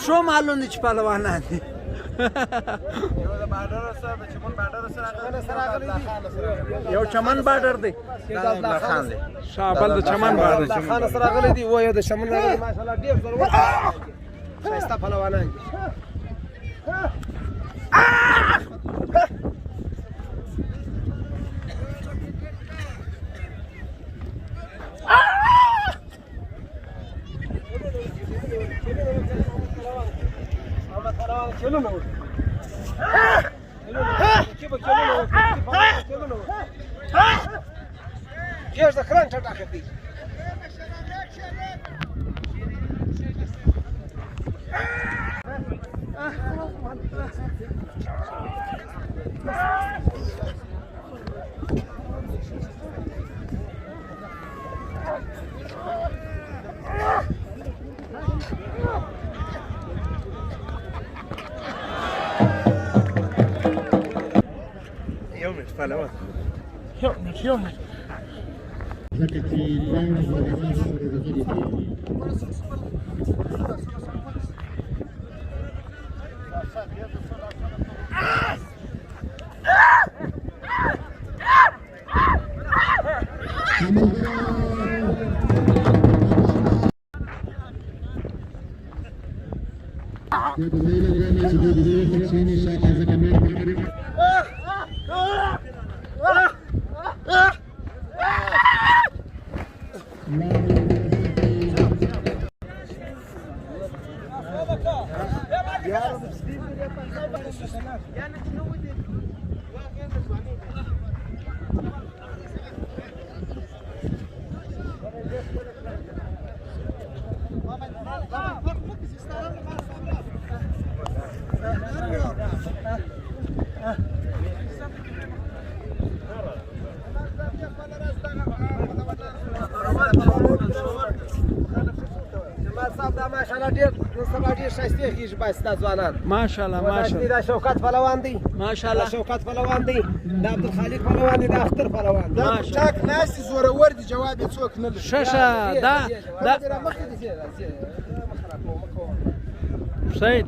شو معلوم دي چې پهلوانان دي یو چمن بارډر دی خان دی شابل د چمن بارډر خان سره غلي دي و یو د چمن راغلي ماشاءالله ډیر ضرورت شایسته پهلوانان دي چلو نو کېږ د کرنټ ټاکه دی پهلوان ځکه چې دواړه ځوانان سره راغلي دي ماشاءالله ماشاءالله دا شوکت پهلوان دی ماشاءالله شوکت پهلوان دی دا عبدالخالق پهلوان دی دا اختر پهلوان دی دا چاک ناس زورور دی جواب یې څوک نه لري ششه دا سید